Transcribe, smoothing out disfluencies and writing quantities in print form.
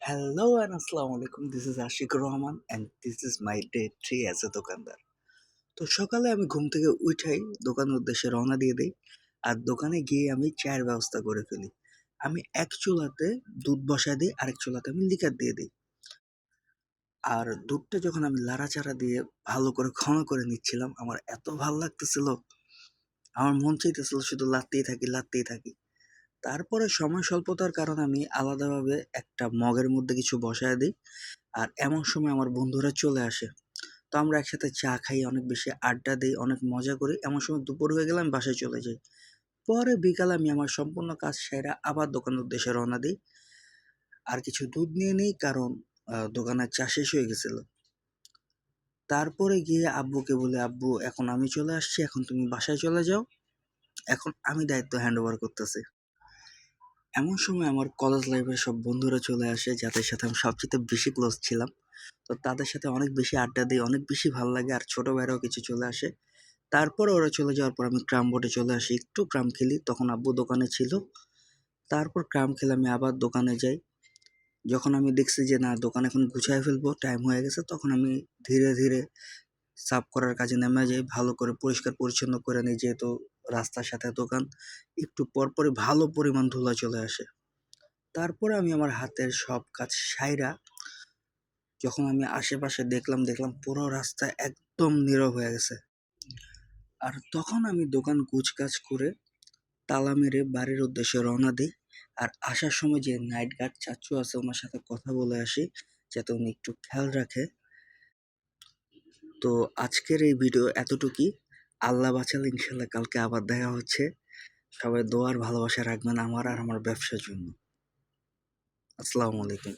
Hello and Assalamu alaikum. This is Ashik Rahman and this is my day 3 as a দোকানদার। তো সকালে আমি ঘুম থেকে উঠাই, দোকানের উদ্দেশ্যে রওনা দিয়ে দেই। আর দোকানে গিয়ে আমি চায়ের ব্যবস্থা করে ফেলি। আমি এক চুলাতে দুধ বসায় দিই, আরেক চুলাতে আমি লিকার দিয়ে দিই। আর দুধটা যখন আমি লাড়াচাড়া দিয়ে ভালো করে ঘন করে নিচ্ছিলাম, আমার এত ভাল লাগতেছিল, আমার মন চাইতেছিল শুধু লাড়তেই থাকি। তারপরে সময় স্বল্পতার কারণে আমি আলাদাভাবে একটা মগের মধ্যে কিছু বসায় দিই। আর এমন সময় আমার বন্ধুরা চলে আসে। তো আমরা একসাথে চা খাই, অনেক বেশি আড্ডা দেই, অনেক মজা করি। এমন সময় দুপুর হয়ে গেলে আমি বাসায় চলে যাই। পরে বিকালে আমি আমার সম্পূর্ণ কাজ সেরে আবার দোকানের উদ্দেশ্যে রওনা দিই। আর কিছু দুধ নিয়ে নিই, কারণ দোকানের চা শেষ হয়ে গেছিল। তারপরে গিয়ে আব্বুকে বলি, আব্বু এখন আমি চলে আসছি, এখন তুমি বাসায় চলে যাও, এখন আমি দায়িত্ব হ্যান্ড ওভার করতেছি। এমন সময় আমার কলেজ লাইফের সব বন্ধুরা চলে আসে, যাদের সাথে আমি সবচেয়ে বেশি ক্লোজ ছিলাম। তো তাদের সাথে অনেক বেশি আড্ডা দিই, অনেক বেশি ভালো লাগে। আর ছোট ভাইরাও কিছু চলে আসে। তারপরে ওরা চলে যাওয়ার পর আমি ক্রাম বোর্ডে চলে আসি, একটু ক্রাম খেলি। তখন আব্বু দোকানে ছিল। তারপর ক্রাম খেলে আমি আবার দোকানে যাই। যখন আমি দেখছি যে না, দোকান এখন গুছায় ফেলবো, টাইম হয়ে গেছে, তখন আমি ধীরে ধীরে সাফ করার কাজে নেমে যাই। ভালো করে পরিষ্কার পরিচ্ছন্ন করে নিই, যেহেতু রাস্তার সাথে দোকান। একটু পরপরই ভালো পরিমাণ ধুলা চলে আসে। তারপরে আমি আমার হাতের সব কাজ সাইরা যখন আমি আশেপাশে দেখলাম পুরো রাস্তা একদম নীরব হয়ে গেছে। আর তখন আমি দোকান গুছকাজ করে তালা মেরে বাড়ির উদ্দেশ্যে রওনা দিই। আর আসার সময় যে নাইট গার্ড চাচ্চু আছে, ওনার সাথে কথা বলে আসি, যাতে উনি একটু খেয়াল রাখে। তো আজকের এই ভিডিও এতটুকুই। আল্লাহ বাঁচালে ইনশাল্লাহ কালকে আবার দেখা হচ্ছে। সবাই দোয়ার ভালোবাসা রাখবেন আমার আর আমার ব্যবসার জন্য। আসসালামু আলাইকুম।